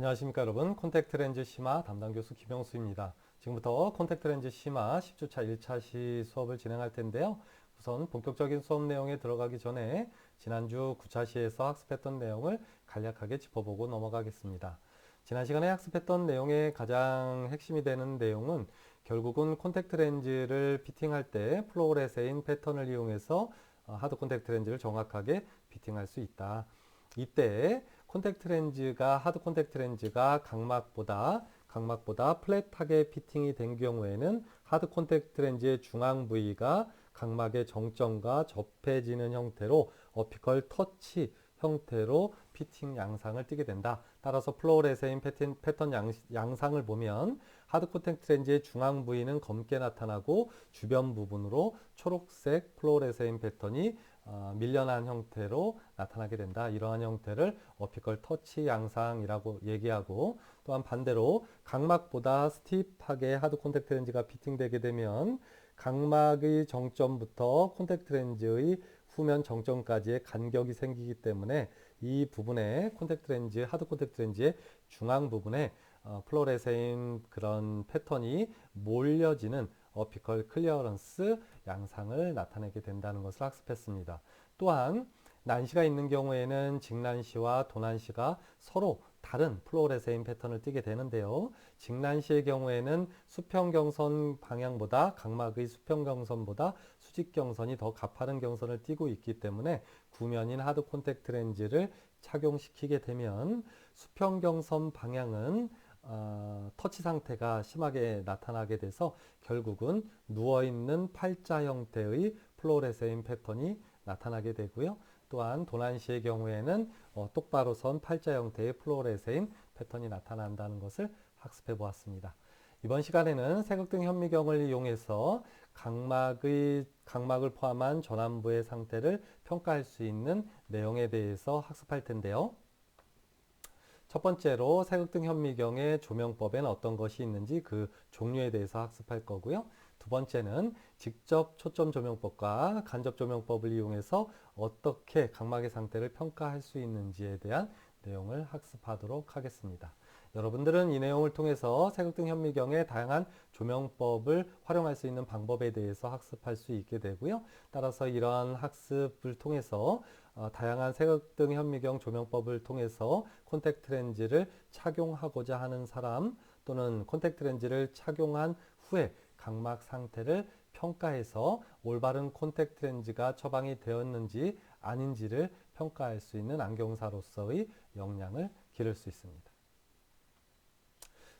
안녕하십니까 여러분. 콘택트 렌즈 심화 담당 교수 김영수입니다. 지금부터 콘택트 렌즈 심화 10주차 1차 시 수업을 진행할 텐데요. 우선 본격적인 수업 내용에 들어가기 전에 지난주 9차 시에서 학습했던 내용을 간략하게 짚어보고 넘어가겠습니다. 지난 시간에 학습했던 내용의 가장 핵심이 되는 내용은 결국은 콘택트 렌즈를 피팅할 때 플로레세인 패턴을 이용해서 하드 콘택트 렌즈를 정확하게 피팅할 수 있다. 이때 하드 콘택트 렌즈가 각막보다 플랫하게 피팅이 된 경우에는 하드 콘택트 렌즈의 중앙 부위가 각막의 정점과 접해지는 형태로 어피컬 터치 형태로 피팅 양상을 띠게 된다. 따라서 플로레세인 패턴 양상을 보면 하드 콘택트 렌즈의 중앙 부위는 검게 나타나고 주변 부분으로 초록색 플로레세인 패턴이 밀려난 형태로 나타나게 된다. 이러한 형태를 어피컬 터치 양상이라고 얘기하고, 또한 반대로 각막보다 스티프하게 하드 콘택트 렌즈가 피팅되게 되면 각막의 정점부터 콘택트 렌즈의 후면 정점까지의 간격이 생기기 때문에 이 부분에 하드 콘택트 렌즈의 중앙 부분에 플로레세인 그런 패턴이 몰려지는 어피컬 클리어런스 양상을 나타내게 된다는 것을 학습했습니다. 또한 난시가 있는 경우에는 직난시와 도난시가 서로 다른 플로레세인 패턴을 띠게 되는데요. 직난시의 경우에는 수평경선 방향보다 각막의 수평경선보다 수직경선이 더 가파른 경선을 띠고 있기 때문에 구면인 하드 콘택트 렌즈를 착용시키게 되면 수평경선 방향은 터치 상태가 심하게 나타나게 돼서 결국은 누워있는 팔자 형태의 플로레세인 패턴이 나타나게 되고요. 또한 도난시의 경우에는 똑바로 선 팔자 형태의 플로레세인 패턴이 나타난다는 것을 학습해 보았습니다. 이번 시간에는 색극등 현미경을 이용해서 각막을 포함한 전완부의 상태를 평가할 수 있는 내용에 대해서 학습할 텐데요. 첫 번째로 색극등 현미경의 조명법에는 어떤 것이 있는지 그 종류에 대해서 학습할 거고요. 두 번째는 직접 초점 조명법과 간접 조명법을 이용해서 어떻게 각막의 상태를 평가할 수 있는지에 대한 내용을 학습하도록 하겠습니다. 여러분들은 이 내용을 통해서 색극등 현미경의 다양한 조명법을 활용할 수 있는 방법에 대해서 학습할 수 있게 되고요. 따라서 이러한 학습을 통해서 다양한 색극등 현미경 조명법을 통해서 콘택트 렌즈를 착용하고자 하는 사람, 또는 콘택트 렌즈를 착용한 후에 각막 상태를 평가해서 올바른 콘택트 렌즈가 처방이 되었는지 아닌지를 평가할 수 있는 안경사로서의 역량을 기를 수 있습니다.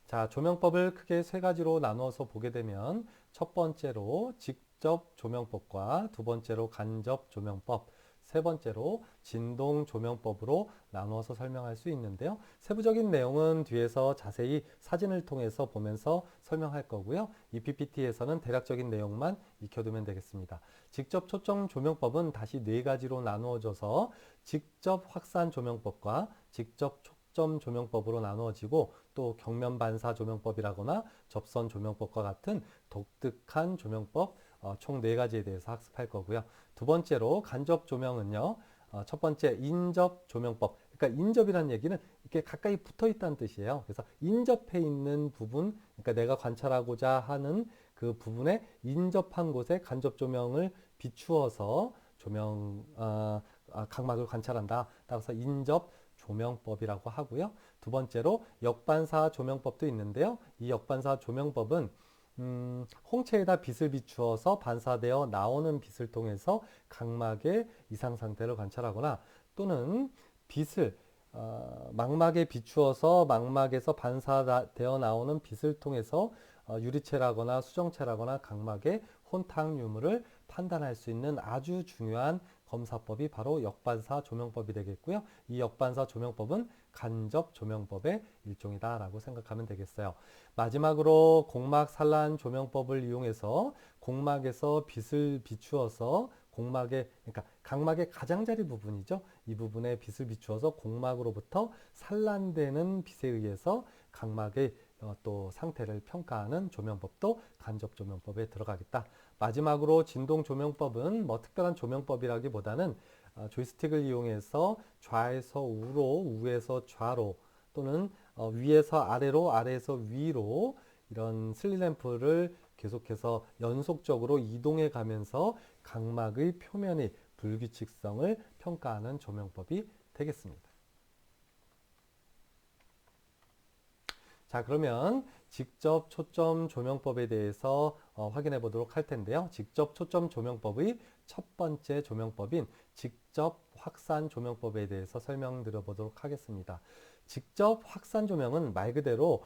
자, 조명법을 크게 세 가지로 나누어서 보게 되면 첫 번째로 직접 조명법과 두 번째로 간접 조명법, 세 번째로 진동 조명법으로 나누어서 설명할 수 있는데요. 세부적인 내용은 뒤에서 자세히 사진을 통해서 보면서 설명할 거고요. 이 PPT에서는 대략적인 내용만 익혀두면 되겠습니다. 직접 초점 조명법은 다시 네 가지로 나누어져서 직접 확산 조명법과 직접 초점 조명법으로 나누어지고, 또 경면 반사 조명법이라거나 접선 조명법과 같은 독특한 조명법 총 4가지에 대해서 학습할 거고요. 두 번째로 간접 조명은요. 첫 번째 인접 조명법. 그러니까 인접이라는 얘기는 이렇게 가까이 붙어 있다는 뜻이에요. 그래서 인접해 있는 부분, 그러니까 내가 관찰하고자 하는 그 부분에 인접한 곳에 간접 조명을 비추어서 각막을 관찰한다. 따라서 인접 조명법이라고 하고요. 두 번째로 역반사 조명법도 있는데요. 이 역반사 조명법은 홍채에다 빛을 비추어서 반사되어 나오는 빛을 통해서 각막의 이상 상태를 관찰하거나, 또는 빛을 망막에 비추어서 망막에서 반사되어 나오는 빛을 통해서 유리체라거나 수정체라거나 각막의 혼탁 유무를 판단할 수 있는 아주 중요한 검사법이 바로 역반사 조명법이 되겠고요. 이 역반사 조명법은 간접 조명법의 일종이다라고 생각하면 되겠어요. 마지막으로 공막 산란 조명법을 이용해서 공막에서 빛을 비추어서 그러니까 각막의 가장자리 부분이죠. 이 부분에 빛을 비추어서 공막으로부터 산란되는 빛에 의해서 각막의 또 상태를 평가하는 조명법도 간접 조명법에 들어가겠다. 마지막으로 진동 조명법은 뭐 특별한 조명법이라기보다는 조이스틱을 이용해서 좌에서 우로, 우에서 좌로, 또는 위에서 아래로, 아래에서 위로 이런 슬리램프를 계속해서 연속적으로 이동해 가면서 각막의 표면의 불규칙성을 평가하는 조명법이 되겠습니다. 자, 그러면 직접 초점 조명법에 대해서 확인해 보도록 할 텐데요. 직접 초점 조명법의 첫 번째 조명법인 직접 확산 조명법에 대해서 설명드려 보도록 하겠습니다. 직접 확산 조명은 말 그대로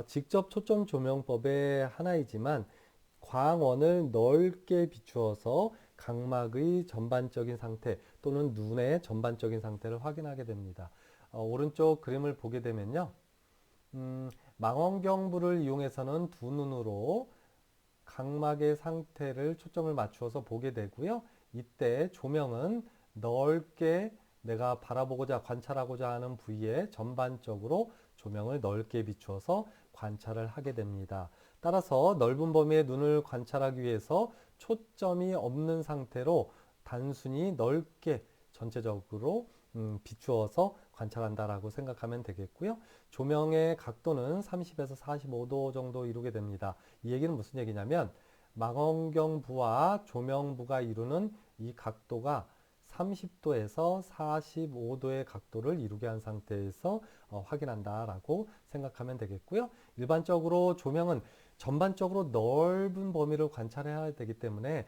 직접 초점 조명법의 하나이지만 광원을 넓게 비추어서 각막의 전반적인 상태 또는 눈의 전반적인 상태를 확인하게 됩니다. 오른쪽 그림을 보게 되면요. 망원경불을 이용해서는 두 눈으로 각막의 상태를 초점을 맞추어서 보게 되고요. 이때 조명은 넓게 내가 바라보고자 관찰하고자 하는 부위에 전반적으로 조명을 넓게 비추어서 관찰을 하게 됩니다. 따라서 넓은 범위의 눈을 관찰하기 위해서 초점이 없는 상태로 단순히 넓게 전체적으로 비추어서 관찰한다라고 생각하면 되겠고요. 조명의 각도는 30에서 45도 정도 이루게 됩니다. 이 얘기는 무슨 얘기냐면 망원경부와 조명부가 이루는 이 각도가 30도에서 45도의 각도를 이루게 한 상태에서 확인한다라고 생각하면 되겠고요. 일반적으로 조명은 전반적으로 넓은 범위를 관찰해야 되기 때문에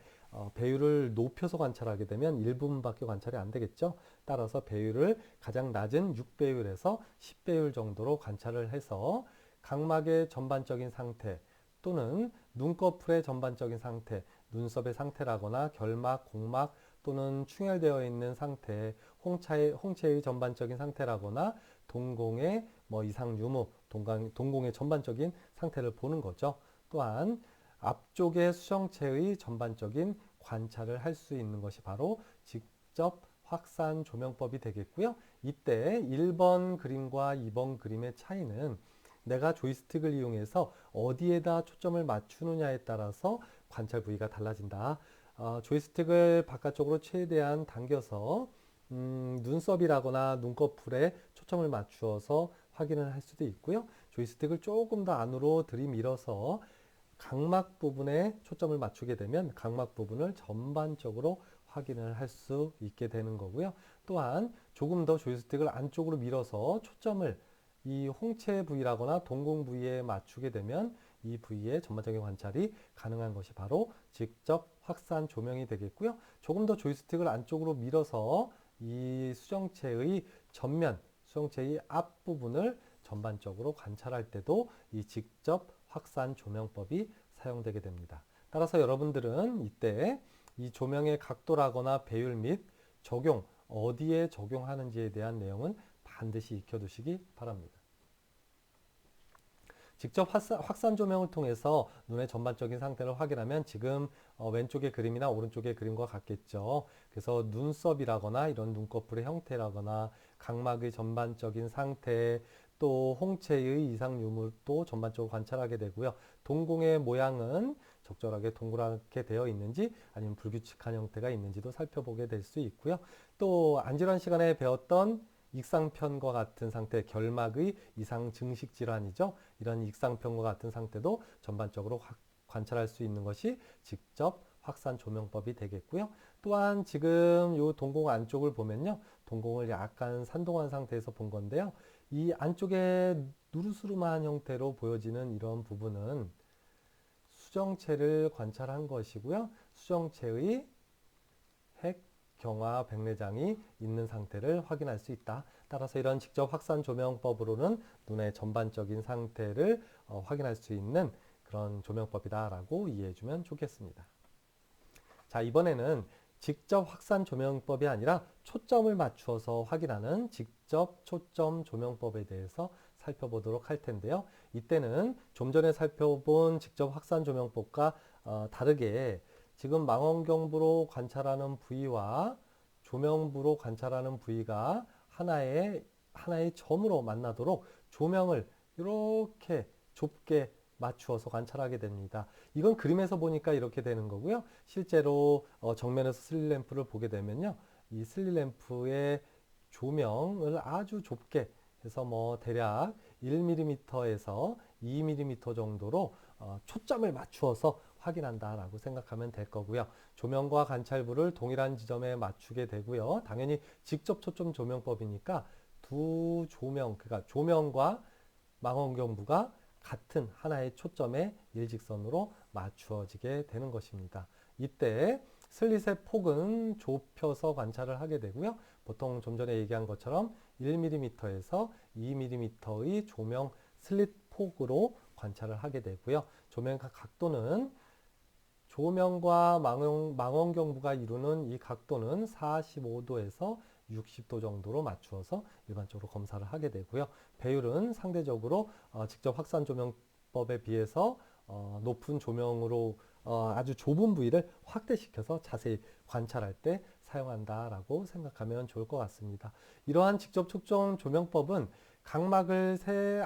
배율을 높여서 관찰하게 되면 일부분밖에 관찰이 안 되겠죠. 따라서 배율을 가장 낮은 6배율에서 10배율 정도로 관찰을 해서 각막의 전반적인 상태 또는 눈꺼풀의 전반적인 상태, 눈썹의 상태라거나 결막, 곡막 또는 충혈되어 있는 상태, 홍채의 전반적인 상태라거나 동공의 이상 유무, 동공의 전반적인 상태를 보는 거죠. 또한 앞쪽의 수정체의 전반적인 관찰을 할 수 있는 것이 바로 직접 확산 조명법이 되겠고요. 이때 1번 그림과 2번 그림의 차이는 내가 조이스틱을 이용해서 어디에다 초점을 맞추느냐에 따라서 관찰 부위가 달라진다. 조이스틱을 바깥쪽으로 최대한 당겨서 눈썹이라거나 눈꺼풀에 초점을 맞추어서 확인을 할 수도 있고요. 조이스틱을 조금 더 안으로 들이밀어서 각막 부분에 초점을 맞추게 되면 각막 부분을 전반적으로 확인을 할 수 있게 되는 거고요. 또한 조금 더 조이스틱을 안쪽으로 밀어서 초점을 이 홍채 부위라거나 동공 부위에 맞추게 되면 이 부위의 전반적인 관찰이 가능한 것이 바로 직접 확산 조명이 되겠고요. 조금 더 조이스틱을 안쪽으로 밀어서 이 수정체의 전면, 수정체의 앞부분을 전반적으로 관찰할 때도 이 직접 확산 조명법이 사용되게 됩니다. 따라서 여러분들은 이때 이 조명의 각도라거나 배율 및 적용, 어디에 적용하는지에 대한 내용은 반드시 익혀두시기 바랍니다. 직접 확산 조명을 통해서 눈의 전반적인 상태를 확인하면 지금 왼쪽의 그림이나 오른쪽의 그림과 같겠죠. 그래서 눈썹이라거나 이런 눈꺼풀의 형태라거나 각막의 전반적인 상태, 또 홍채의 이상 유무도 전반적으로 관찰하게 되고요. 동공의 모양은 적절하게 동그랗게 되어 있는지 아니면 불규칙한 형태가 있는지도 살펴보게 될 수 있고요. 또 안질환 시간에 배웠던 익상편과 같은 상태, 결막의 이상 증식 질환이죠. 이런 익상편과 같은 상태도 전반적으로 관찰할 수 있는 것이 직접 확산 조명법이 되겠고요. 또한 지금 이 동공 안쪽을 보면요. 동공을 약간 산동한 상태에서 본 건데요. 이 안쪽에 누르스름한 형태로 보여지는 이런 부분은 수정체를 관찰한 것이고요. 수정체의 핵, 경화, 백내장이 있는 상태를 확인할 수 있다. 따라서 이런 직접 확산 조명법으로는 눈의 전반적인 상태를 확인할 수 있는 그런 조명법이다라고 이해해 주면 좋겠습니다. 자, 이번에는 직접 확산 조명법이 아니라 초점을 맞추어서 확인하는 직접 초점 조명법에 대해서 살펴보도록 할 텐데요. 이때는 좀 전에 살펴본 직접 확산 조명법과 다르게 지금 망원경부로 관찰하는 부위와 조명부로 관찰하는 부위가 하나의 점으로 만나도록 조명을 이렇게 좁게 맞추어서 관찰하게 됩니다. 이건 그림에서 보니까 이렇게 되는 거고요. 실제로 정면에서 슬리램프를 보게 되면요. 이 슬리램프의 조명을 아주 좁게 해서 대략 1mm에서 2mm 정도로 초점을 맞추어서 확인한다라고 생각하면 될 거고요. 조명과 관찰부를 동일한 지점에 맞추게 되고요. 당연히 직접 초점 조명법이니까 두 조명, 그러니까 조명과 망원경부가 같은 하나의 초점에 일직선으로 맞추어지게 되는 것입니다. 이때 슬릿의 폭은 좁혀서 관찰을 하게 되고요. 보통 좀 전에 얘기한 것처럼 1mm에서 2mm의 조명 슬릿 폭으로 관찰을 하게 되고요. 조명 각도는 조명과 망원경부가 이루는 이 각도는 45도에서 60도 정도로 맞추어서 일반적으로 검사를 하게 되고요. 배율은 상대적으로 직접 확산 조명법에 비해서 높은 조명으로 아주 좁은 부위를 확대시켜서 자세히 관찰할 때 사용한다라고 생각하면 좋을 것 같습니다. 이러한 직접 초점 조명법은 각막을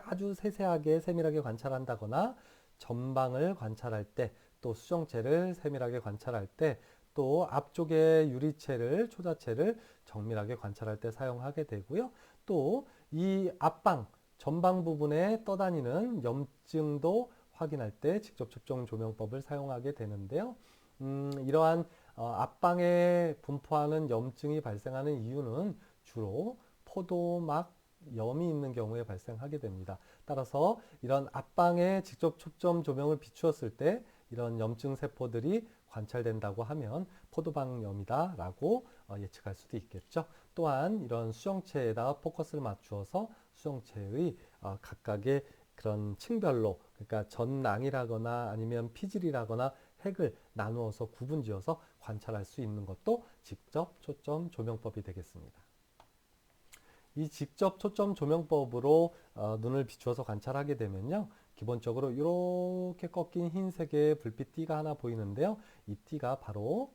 아주 세세하게 세밀하게 관찰한다거나 전방을 관찰할 때, 또 수정체를 세밀하게 관찰할 때, 또 앞쪽의 유리체를, 초자체를 정밀하게 관찰할 때 사용하게 되고요. 또 이 앞방, 전방 부분에 떠다니는 염증도 확인할 때 직접 초점 조명법을 사용하게 되는데요. 이러한 앞방에 분포하는 염증이 발생하는 이유는 주로 포도막 염이 있는 경우에 발생하게 됩니다. 따라서 이런 앞방에 직접 초점 조명을 비추었을 때 이런 염증 세포들이 관찰된다고 하면 포도방염이다라고 예측할 수도 있겠죠. 또한 이런 수정체에다 포커스를 맞추어서 수정체의 각각의 그런 층별로, 그러니까 전낭이라거나 아니면 피질이라거나 핵을 나누어서 구분지어서 관찰할 수 있는 것도 직접 초점 조명법이 되겠습니다. 이 직접 초점 조명법으로 눈을 비추어서 관찰하게 되면요. 기본적으로 이렇게 꺾인 흰색의 불빛 띠가 하나 보이는데요. 이 띠가 바로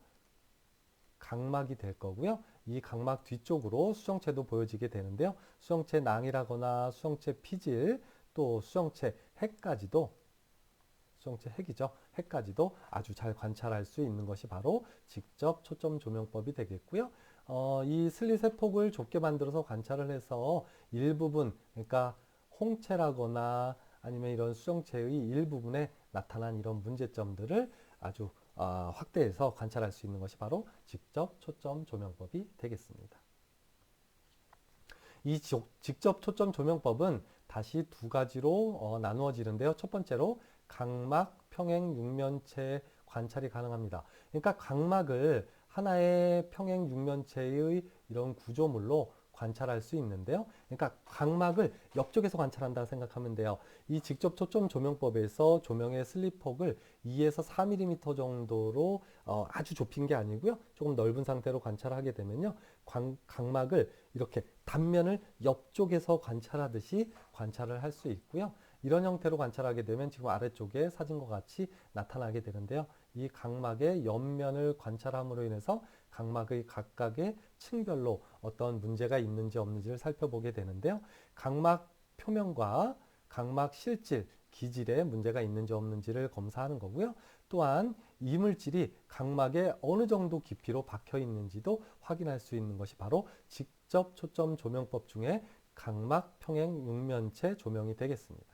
각막이 될 거고요. 이 각막 뒤쪽으로 수정체도 보여지게 되는데요. 수정체 낭이라거나 수정체 피질, 또 수정체 핵까지도, 수정체 핵이죠. 핵까지도 아주 잘 관찰할 수 있는 것이 바로 직접 초점 조명법이 되겠고요. 이 슬릿의 폭을 좁게 만들어서 관찰을 해서 일부분, 그러니까 홍채라거나 아니면 이런 수정체의 일부분에 나타난 이런 문제점들을 아주 확대해서 관찰할 수 있는 것이 바로 직접 초점 조명법이 되겠습니다. 이 직접 초점 조명법은 다시 두 가지로 나누어지는데요. 첫 번째로 각막 평행 육면체 관찰이 가능합니다. 그러니까 각막을 하나의 평행 육면체의 이런 구조물로 관찰할 수 있는데요. 그러니까 각막을 옆쪽에서 관찰한다 생각하면 돼요. 이 직접 초점 조명법에서 조명의 슬립폭을 2에서 4mm 정도로 아주 좁힌 게 아니고요. 조금 넓은 상태로 관찰하게 되면요. 각막을 이렇게 단면을 옆쪽에서 관찰하듯이 관찰을 할 수 있고요. 이런 형태로 관찰하게 되면 지금 아래쪽에 사진과 같이 나타나게 되는데요. 이 각막의 옆면을 관찰함으로 인해서 각막의 각각의 층별로 어떤 문제가 있는지 없는지를 살펴보게 되는데요. 각막 표면과 각막 실질, 기질에 문제가 있는지 없는지를 검사하는 거고요. 또한 이물질이 각막에 어느 정도 깊이로 박혀 있는지도 확인할 수 있는 것이 바로 직접 초점 조명법 중에 각막 평행 육면체 조명이 되겠습니다.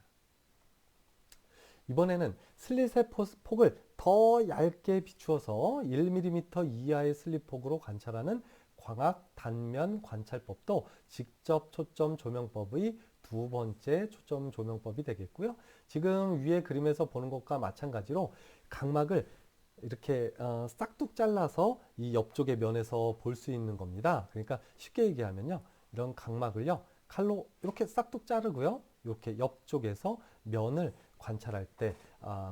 이번에는 슬릿의 폭을 더 얇게 비추어서 1mm 이하의 슬릿 폭으로 관찰하는 광학 단면 관찰법도 직접 초점 조명법의 두 번째 초점 조명법이 되겠고요. 지금 위에 그림에서 보는 것과 마찬가지로 각막을 이렇게 싹둑 잘라서 이 옆쪽의 면에서 볼 수 있는 겁니다. 그러니까 쉽게 얘기하면요. 이런 각막을요. 칼로 이렇게 싹둑 자르고요. 이렇게 옆쪽에서 면을 관찰할 때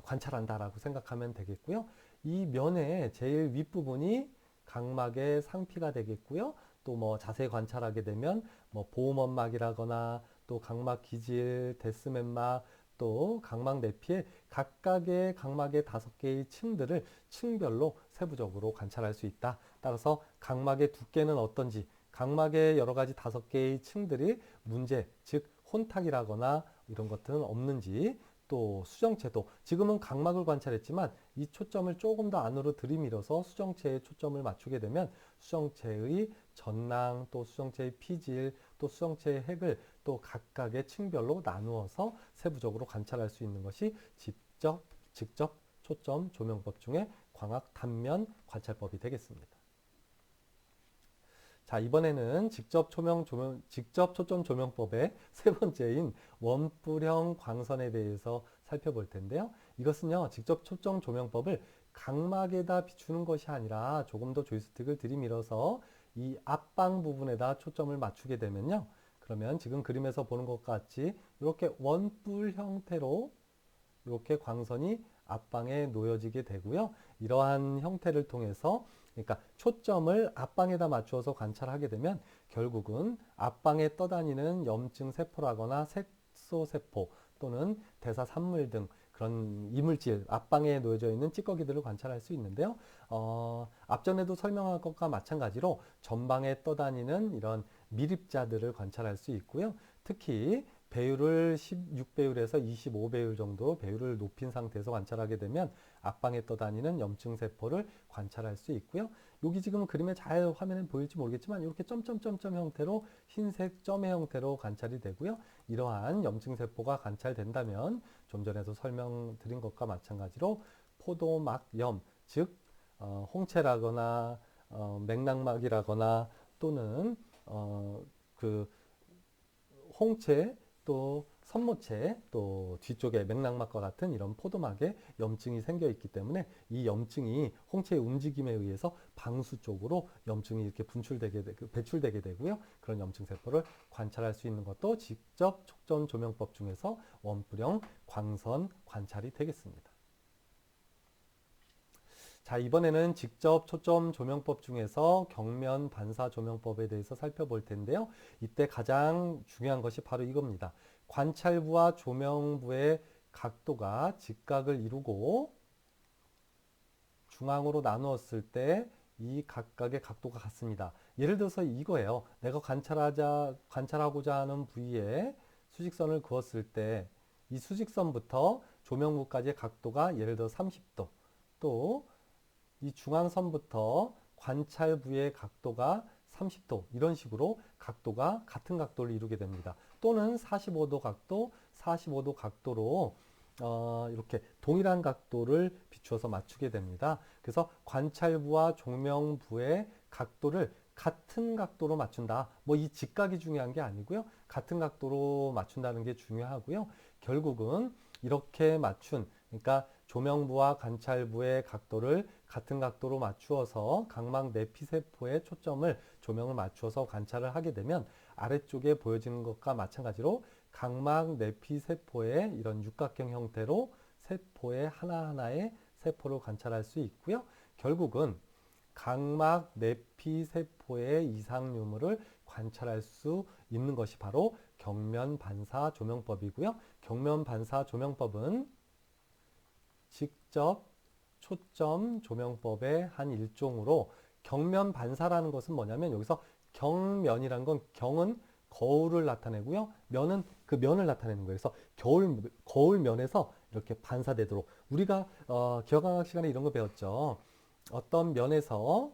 관찰한다라고 생각하면 되겠고요. 이 면의 제일 윗부분이 각막의 상피가 되겠고요. 또 뭐 자세히 관찰하게 되면 뭐 보호막이라거나 또 각막 기질, 데스맨막, 또 각막 내피의 각각의 각막의 5개의 층들을 층별로 세부적으로 관찰할 수 있다. 따라서 각막의 두께는 어떤지, 각막의 여러 가지 5개의 층들이 문제, 즉 혼탁이라거나 이런 것들은 없는지, 또 수정체도 지금은 각막을 관찰했지만 이 초점을 조금 더 안으로 들이밀어서 수정체에 초점을 맞추게 되면 수정체의 전낭, 또 수정체의 피질, 또 수정체의 핵을 또 각각의 층별로 나누어서 세부적으로 관찰할 수 있는 것이 직접 초점 조명법 중에 광학 단면 관찰법이 되겠습니다. 자, 이번에는 직접 초점 조명법의 세 번째인 원뿔형 광선에 대해서 살펴볼 텐데요. 이것은요, 직접 초점 조명법을 각막에다 비추는 것이 아니라 조금 더 조이스틱을 들이밀어서 이 앞방 부분에다 초점을 맞추게 되면요. 그러면 지금 그림에서 보는 것 같이 이렇게 원뿔 형태로 이렇게 광선이 앞방에 놓여지게 되고요. 이러한 형태를 통해서 그러니까 초점을 앞방에다 맞추어서 관찰하게 되면 결국은 앞방에 떠다니는 염증 세포라거나 색소 세포 또는 대사 산물 등 그런 이물질, 앞방에 놓여져 있는 찌꺼기들을 관찰할 수 있는데요. 앞전에도 설명한 것과 마찬가지로 전방에 떠다니는 이런 미립자들을 관찰할 수 있고요. 특히 배율을 16배율에서 25배율 정도 배율을 높인 상태에서 관찰하게 되면 앞방에 떠다니는 염증 세포를 관찰할 수 있고요. 여기 지금 그림에 잘 화면에 보일지 모르겠지만 이렇게 점점점점 형태로 흰색 점의 형태로 관찰이 되고요. 이러한 염증 세포가 관찰된다면 좀 전에도 설명드린 것과 마찬가지로 포도막염, 즉 홍채라거나 맥락막이라거나 또는 그 홍채 또 선모체 또 뒤쪽에 맥락막과 같은 이런 포도막에 염증이 생겨 있기 때문에 이 염증이 홍채의 움직임에 의해서 방수 쪽으로 염증이 이렇게 배출되게 되고요. 그런 염증 세포를 관찰할 수 있는 것도 직접 촉점 조명법 중에서 원뿔형 광선 관찰이 되겠습니다. 자, 이번에는 직접 초점 조명법 중에서 경면 반사 조명법에 대해서 살펴볼 텐데요. 이때 가장 중요한 것이 바로 이겁니다. 관찰부와 조명부의 각도가 직각을 이루고 중앙으로 나누었을 때 이 각각의 각도가 같습니다. 예를 들어서 이거예요. 내가 관찰하고자 하는 부위에 수직선을 그었을 때 이 수직선부터 조명부까지의 각도가 예를 들어 30도, 또 이 중앙선부터 관찰부의 각도가 30도 이런 식으로 각도가 같은 각도를 이루게 됩니다. 또는 45도 각도, 45도 각도로 이렇게 동일한 각도를 비추어서 맞추게 됩니다. 그래서 관찰부와 조명부의 각도를 같은 각도로 맞춘다. 뭐 이 직각이 중요한 게 아니고요. 같은 각도로 맞춘다는 게 중요하고요. 결국은 이렇게 맞춘 그러니까 조명부와 관찰부의 각도를 같은 각도로 맞추어서 각막 내피세포의 초점을 조명을 맞추어서 관찰을 하게 되면 아래쪽에 보여지는 것과 마찬가지로 각막 내피세포의 이런 육각형 형태로 세포의 하나하나의 세포를 관찰할 수 있고요. 결국은 각막 내피세포의 이상 유무를 관찰할 수 있는 것이 바로 경면 반사 조명법이고요. 경면 반사 조명법은 직접 초점 조명법의 한 일종으로 경면 반사라는 것은 뭐냐면 여기서 경면이라는 건 경은 거울을 나타내고요. 면은 그 면을 나타내는 거예요. 그래서 거울 면에서 이렇게 반사되도록 우리가 기억학학 시간에 이런 거 배웠죠. 어떤 면에서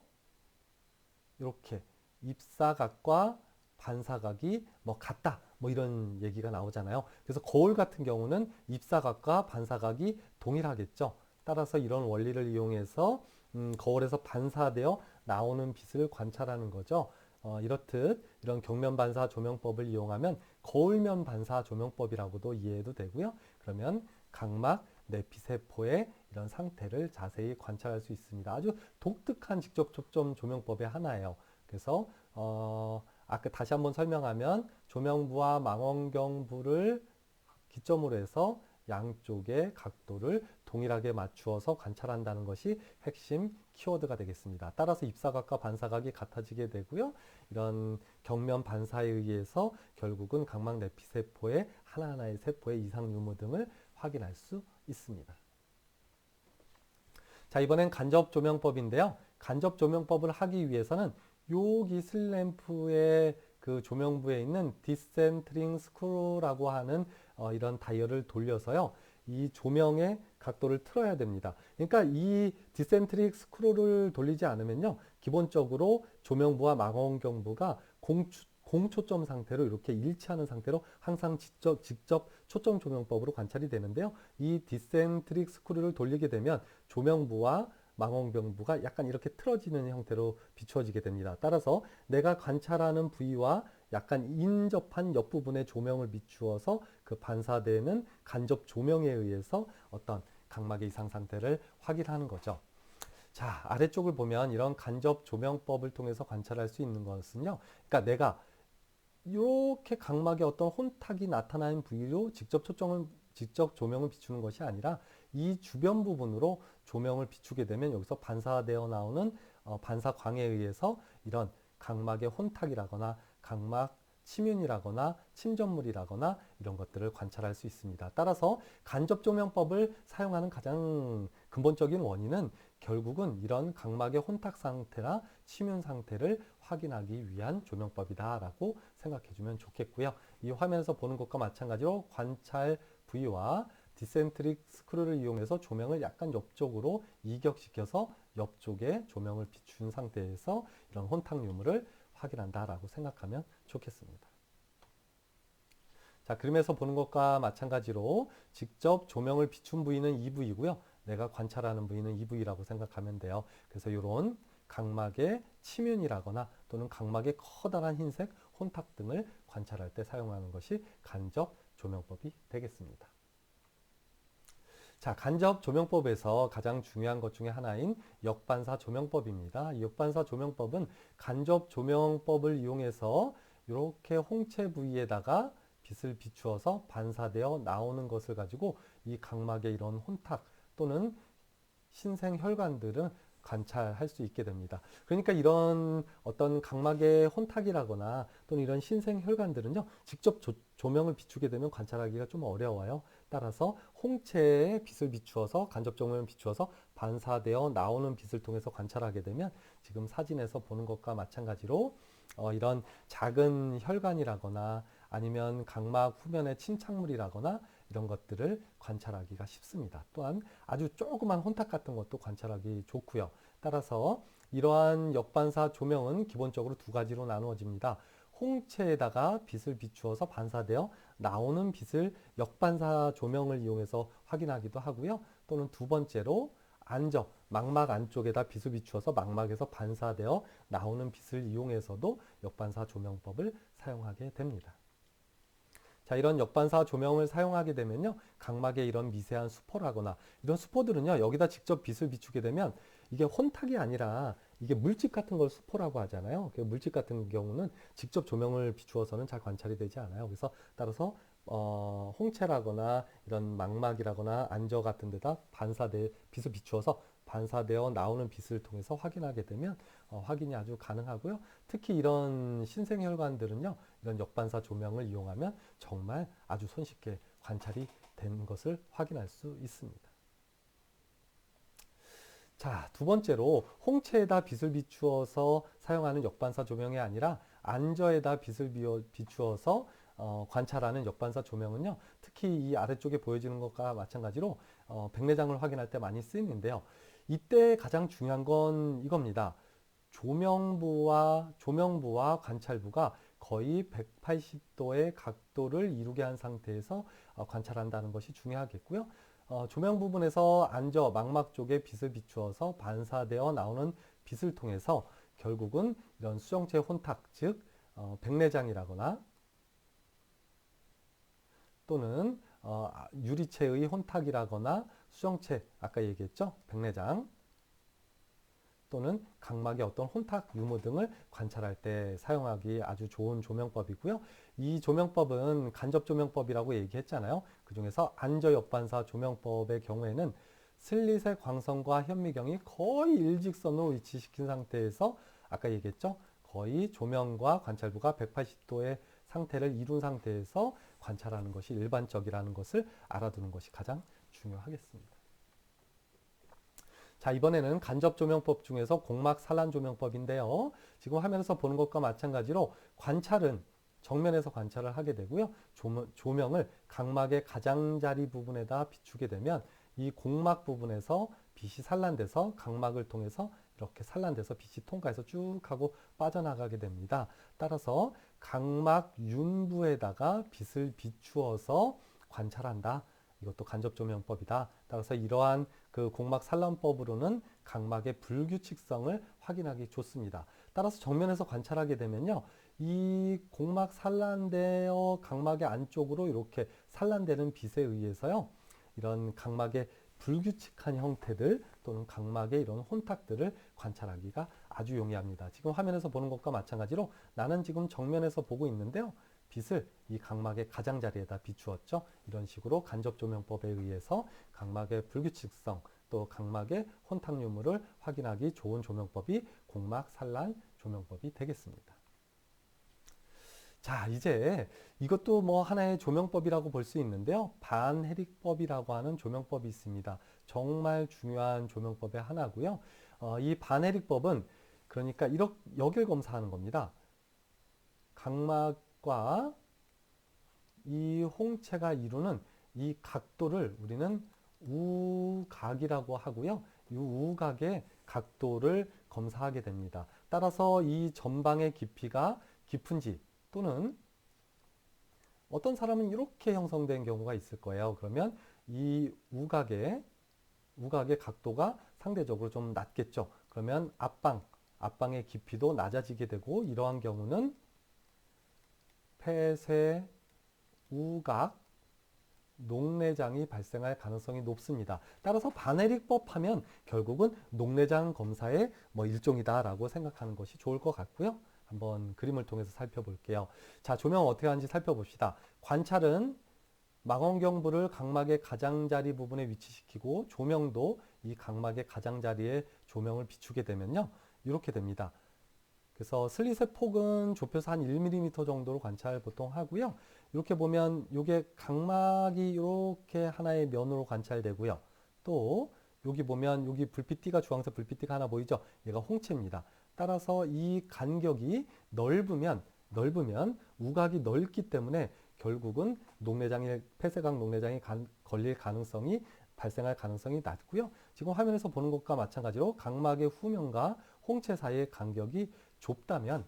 이렇게 입사각과 반사각이 뭐 같다 뭐 이런 얘기가 나오잖아요. 그래서 거울 같은 경우는 입사각과 반사각이 동일하겠죠. 따라서 이런 원리를 이용해서 거울에서 반사되어 나오는 빛을 관찰하는 거죠. 이렇듯 이런 경면 반사 조명법을 이용하면 거울면 반사 조명법이라고도 이해해도 되고요. 그러면 각막 내피세포의 이런 상태를 자세히 관찰할 수 있습니다. 아주 독특한 직접 초점 조명법의 하나예요. 그래서 아까 다시 한번 설명하면 조명부와 망원경부를 기점으로 해서 양쪽의 각도를 동일하게 맞추어서 관찰한다는 것이 핵심 키워드가 되겠습니다. 따라서 입사각과 반사각이 같아지게 되고요. 이런 경면 반사에 의해서 결국은 각막 내피세포의 하나하나의 세포의 이상 유무 등을 확인할 수 있습니다. 자, 이번엔 간접 조명법인데요. 간접 조명법을 하기 위해서는 여기 슬램프의 그 조명부에 있는 디센트링 스크루라고 하는 이런 다이얼을 돌려서요. 이 조명의 각도를 틀어야 됩니다. 그러니까 이 디센트릭 스크롤을 돌리지 않으면요, 기본적으로 조명부와 망원경부가 공초점 상태로 이렇게 일치하는 상태로 항상 직접 초점 조명법으로 관찰이 되는데요. 이 디센트릭 스크롤을 돌리게 되면 조명부와 망원경부가 약간 이렇게 틀어지는 형태로 비추어지게 됩니다. 따라서 내가 관찰하는 부위와 약간 인접한 옆부분에 조명을 비추어서 그 반사되는 간접 조명에 의해서 어떤 각막의 이상 상태를 확인하는 거죠. 자, 아래쪽을 보면 이런 간접 조명법을 통해서 관찰할 수 있는 것은요. 그러니까 내가 이렇게 각막에 어떤 혼탁이 나타나는 부위로 직접 조명을 비추는 것이 아니라 이 주변 부분으로 조명을 비추게 되면 여기서 반사되어 나오는 반사광에 의해서 이런 각막의 혼탁이라거나 각막 침윤이라거나 침전물이라거나 이런 것들을 관찰할 수 있습니다. 따라서 간접 조명법을 사용하는 가장 근본적인 원인은 결국은 이런 각막의 혼탁 상태나 침윤 상태를 확인하기 위한 조명법이다라고 생각해 주면 좋겠고요. 이 화면에서 보는 것과 마찬가지로 관찰 부위와 디센트릭 스크류를 이용해서 조명을 약간 옆쪽으로 이격시켜서 옆쪽에 조명을 비춘 상태에서 이런 혼탁 유무를 확인한다라고 생각하면 좋겠습니다. 자, 그림에서 보는 것과 마찬가지로 직접 조명을 비춘 부위는 이 부위고요. 내가 관찰하는 부위는 이 부위라고 생각하면 돼요. 그래서 이런 각막의 침윤이라거나 또는 각막의 커다란 흰색 혼탁 등을 관찰할 때 사용하는 것이 간접 조명법이 되겠습니다. 자, 간접 조명법에서 가장 중요한 것 중에 하나인 역반사 조명법입니다. 이 역반사 조명법은 간접 조명법을 이용해서 이렇게 홍채 부위에다가 빛을 비추어서 반사되어 나오는 것을 가지고 이 각막의 이런 혼탁 또는 신생 혈관들은 관찰할 수 있게 됩니다. 그러니까 이런 어떤 각막의 혼탁이라거나 또는 이런 신생 혈관들은요, 직접 조명을 비추게 되면 관찰하기가 좀 어려워요. 따라서 홍채에 빛을 비추어서 간접 조명을 비추어서 반사되어 나오는 빛을 통해서 관찰하게 되면 지금 사진에서 보는 것과 마찬가지로 이런 작은 혈관이라거나 아니면 각막 후면의 침착물이라거나 이런 것들을 관찰하기가 쉽습니다. 또한 아주 조그만 혼탁 같은 것도 관찰하기 좋고요. 따라서 이러한 역반사 조명은 기본적으로 두 가지로 나누어집니다. 홍채에다가 빛을 비추어서 반사되어 나오는 빛을 역반사 조명을 이용해서 확인하기도 하고요. 또는 두 번째로 망막 안쪽에다 빛을 비추어서 망막에서 반사되어 나오는 빛을 이용해서도 역반사 조명법을 사용하게 됩니다. 자, 이런 역반사 조명을 사용하게 되면요, 각막에 이런 미세한 수포라거나 이런 수포들은요, 여기다 직접 빛을 비추게 되면 이게 혼탁이 아니라 이게 물집 같은 걸 수포라고 하잖아요. 그 물집 같은 경우는 직접 조명을 비추어서는 잘 관찰이 되지 않아요. 그래서 따라서 홍채라거나 이런 망막이라거나 안저 같은 데다 빛을 비추어서 반사되어 나오는 빛을 통해서 확인하게 되면 확인이 아주 가능하고요. 특히 이런 신생혈관들은요, 이런 역반사 조명을 이용하면 정말 아주 손쉽게 관찰이 되는 것을 확인할 수 있습니다. 자, 두 번째로 홍채에다 빛을 비추어서 사용하는 역반사 조명이 아니라 안저에다 빛을 비추어서 관찰하는 역반사 조명은요, 특히 이 아래쪽에 보여지는 것과 마찬가지로 백내장을 확인할 때 많이 쓰이는데요. 이때 가장 중요한 건 이겁니다. 조명부와 관찰부가 거의 180도의 각도를 이루게 한 상태에서 관찰한다는 것이 중요하겠고요. 조명 부분에서 망막 쪽에 빛을 비추어서 반사되어 나오는 빛을 통해서 결국은 이런 수정체 혼탁, 즉 백내장이라거나 또는 유리체의 혼탁이라거나 수정체, 아까 얘기했죠? 백내장 또는 각막의 어떤 혼탁 유무 등을 관찰할 때 사용하기 아주 좋은 조명법이고요. 이 조명법은 간접 조명법이라고 얘기했잖아요. 그 중에서 안저 역반사 조명법의 경우에는 슬릿의 광선과 현미경이 거의 일직선으로 위치시킨 상태에서 아까 얘기했죠. 거의 조명과 관찰부가 180도의 상태를 이룬 상태에서 관찰하는 것이 일반적이라는 것을 알아두는 것이 가장 중요하겠습니다. 자, 이번에는 간접 조명법 중에서 공막 산란 조명법인데요. 지금 화면에서 보는 것과 마찬가지로 관찰은 정면에서 관찰을 하게 되고요. 조명을 각막의 가장자리 부분에다 비추게 되면 이 공막 부분에서 빛이 산란돼서 각막을 통해서 이렇게 산란돼서 빛이 통과해서 쭉 하고 빠져나가게 됩니다. 따라서 각막 윤부에다가 빛을 비추어서 관찰한다. 이것도 간접조명법이다. 따라서 이러한 그 공막 산란법으로는 각막의 불규칙성을 확인하기 좋습니다. 따라서 정면에서 관찰하게 되면요. 이 공막 산란되어 각막의 안쪽으로 이렇게 산란되는 빛에 의해서요. 이런 각막의 불규칙한 형태들 또는 각막의 이런 혼탁들을 관찰하기가 아주 용이합니다. 지금 화면에서 보는 것과 마찬가지로 나는 지금 정면에서 보고 있는데요. 빛을 이 각막의 가장자리에다 비추었죠. 이런 식으로 간접조명법에 의해서 각막의 불규칙성 또 각막의 혼탁 유무를 확인하기 좋은 조명법이 공막 산란 조명법이 되겠습니다. 자, 이제 이것도 뭐 하나의 조명법이라고 볼 수 있는데요. 반해릭법이라고 하는 조명법이 있습니다. 정말 중요한 조명법의 하나고요. 이 반해릭법은 그러니까 여길 검사하는 겁니다. 각막과 이 홍채가 이루는 이 각도를 우리는 우각이라고 하고요. 이 우각의 각도를 검사하게 됩니다. 따라서 이 전방의 깊이가 깊은지 또는 어떤 사람은 이렇게 형성된 경우가 있을 거예요. 그러면 이 우각의 각도가 상대적으로 좀 낮겠죠. 그러면 앞방의 깊이도 낮아지게 되고 이러한 경우는 폐쇄 우각 녹내장이 발생할 가능성이 높습니다. 따라서 반해릭법 하면 결국은 녹내장 검사의 뭐 일종이다라고 생각하는 것이 좋을 것 같고요. 한번 그림을 통해서 살펴볼게요. 자, 조명 어떻게 하는지 살펴봅시다. 관찰은 망원경불을 각막의 가장자리 부분에 위치시키고 조명도 이 각막의 가장자리에 조명을 비추게 되면요. 이렇게 됩니다. 그래서 슬릿의 폭은 좁혀서 한 1mm 정도로 관찰 보통 하고요. 이렇게 보면 이게 각막이 이렇게 하나의 면으로 관찰되고요. 또 여기 보면 여기 불빛띠가 주황색 불빛띠가 하나 보이죠? 얘가 홍채입니다. 따라서 이 간격이 넓으면 우각이 넓기 때문에 결국은 폐쇄각 녹내장이 발생할 가능성이 낮고요. 지금 화면에서 보는 것과 마찬가지로 각막의 후면과 홍채 사이의 간격이 좁다면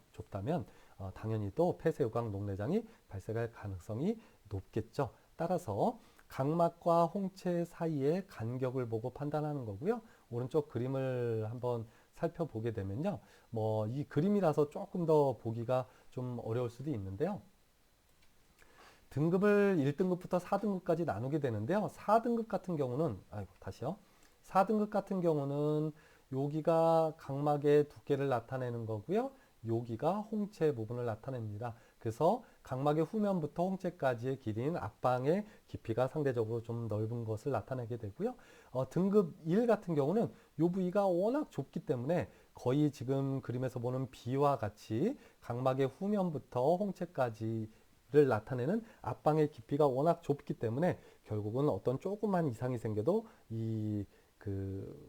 당연히 또 폐쇄우각 녹내장이 발생할 가능성이 높겠죠. 따라서 각막과 홍채 사이의 간격을 보고 판단하는 거고요. 오른쪽 그림을 한번 살펴보게 되면요. 뭐 이 그림이라서 조금 더 보기가 좀 어려울 수도 있는데요. 등급을 1등급부터 4등급까지 나누게 되는데요. 4등급 같은 경우는 4등급 같은 경우는 여기가 각막의 두께를 나타내는 거고요. 여기가 홍채 부분을 나타냅니다. 그래서 각막의 후면부터 홍채까지의 길이는 앞방의 깊이가 상대적으로 좀 넓은 것을 나타내게 되고요. 등급 1 같은 경우는 이 부위가 워낙 좁기 때문에 거의 지금 그림에서 보는 B와 같이 각막의 후면부터 홍채까지 를 나타내는 앞방의 깊이가 워낙 좁기 때문에 결국은 어떤 조그만 이상이 생겨도 이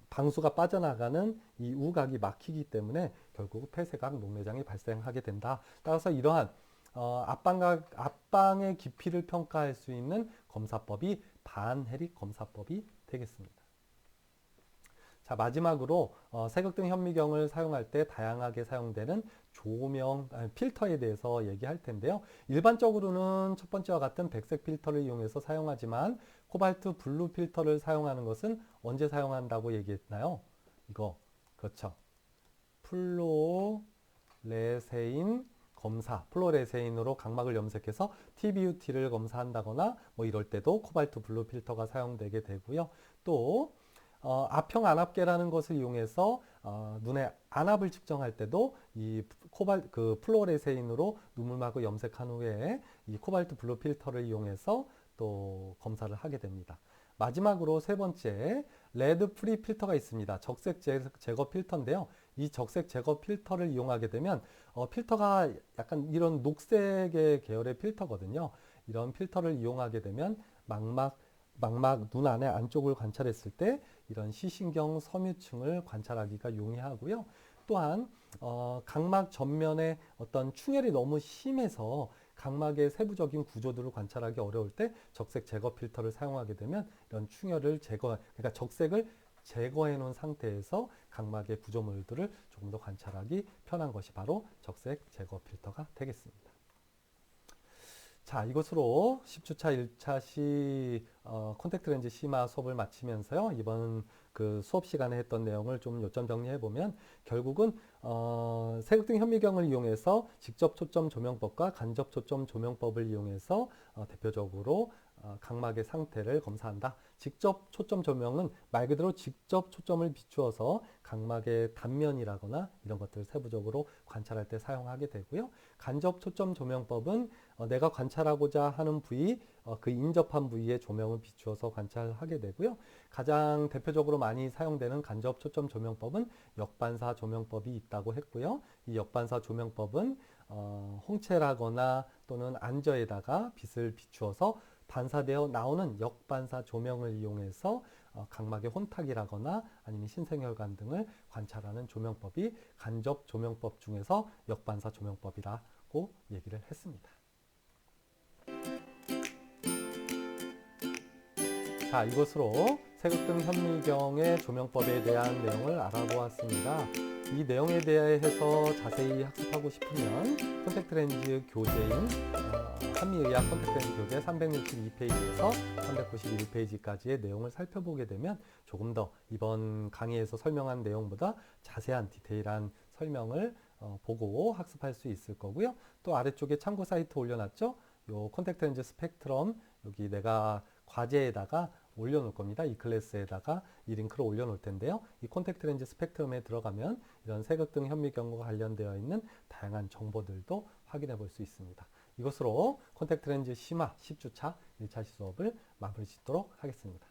방수가 빠져나가는 이 우각이 막히기 때문에 결국 폐쇄각 녹내장이 발생하게 된다. 따라서 이러한 앞방의 깊이를 평가할 수 있는 검사법이 반해릭 검사법이 되겠습니다. 자, 마지막으로 색역등 현미경을 사용할 때 다양하게 사용되는 필터에 대해서 얘기할 텐데요. 일반적으로는 첫 번째와 같은 백색 필터를 이용해서 사용하지만 코발트 블루 필터를 사용하는 것은 언제 사용한다고 얘기했나요? 이거 그렇죠. 플로레세인으로 각막을 염색해서 TBUT를 검사한다거나 뭐 이럴 때도 코발트 블루 필터가 사용되게 되고요. 또 앞형 안압계라는 것을 이용해서 눈의 안압을 측정할 때도 이 플로레세인으로 눈물막을 염색한 후에 이 코발트 블루 필터를 이용해서 또 검사를 하게 됩니다. 마지막으로 세 번째, 레드 프리 필터가 있습니다. 적색 제거 필터인데요. 이 적색 제거 필터를 이용하게 되면 필터가 약간 이런 녹색의 계열의 필터거든요. 이런 필터를 이용하게 되면 망막 눈 안의 안쪽을 관찰했을 때 이런 시신경 섬유층을 관찰하기가 용이하고요. 또한 각막 전면에 어떤 충혈이 너무 심해서 각막의 세부적인 구조들을 관찰하기 어려울 때 적색 제거 필터를 사용하게 되면 이런 충혈을 그러니까 적색을 제거해 놓은 상태에서 각막의 구조물들을 조금 더 관찰하기 편한 것이 바로 적색 제거 필터가 되겠습니다. 자, 이것으로 10주차 1차 시 콘택트 렌즈 심화 수업을 마치면서요. 이번 그 수업 시간에 했던 내용을 좀 요점 정리해 보면 결국은 색등 현미경을 이용해서 직접 초점 조명법과 간접 초점 조명법을 이용해서 대표적으로 각막의 상태를 검사한다. 직접 초점 조명은 말 그대로 직접 초점을 비추어서 각막의 단면이라거나 이런 것들을 세부적으로 관찰할 때 사용하게 되고요. 간접 초점 조명법은 내가 관찰하고자 하는 부위, 그 인접한 부위에 조명을 비추어서 관찰하게 되고요. 가장 대표적으로 많이 사용되는 간접 초점 조명법은 역반사 조명법이 있다고 했고요. 이 역반사 조명법은 홍채라거나 또는 안저에다가 빛을 비추어서 반사되어 나오는 역반사 조명을 이용해서 각막의 혼탁이라거나 아니면 신생혈관 등을 관찰하는 조명법이 간접 조명법 중에서 역반사 조명법이라고 얘기를 했습니다. 자, 이것으로 색등 현미경의 조명법에 대한 내용을 알아보았습니다. 이 내용에 대해서 자세히 학습하고 싶으면 콘택트 렌즈 교재인 한미의학 콘택트 렌즈 교재 362페이지에서 391페이지까지의 내용을 살펴보게 되면 조금 더 이번 강의에서 설명한 내용보다 자세한 디테일한 설명을 보고 학습할 수 있을 거고요. 또 아래쪽에 참고 사이트 올려놨죠. 요 콘택트 렌즈 스펙트럼 여기 내가 과제에다가 올려놓을 겁니다. 이 클래스에다가 이 링크를 올려놓을 텐데요. 이 콘택트 렌즈 스펙트럼에 들어가면 이런 색등 현미경과 관련되어 있는 다양한 정보들도 확인해 볼 수 있습니다. 이것으로 콘택트 렌즈 심화 10주차 1차 수업을 마무리 짓도록 하겠습니다.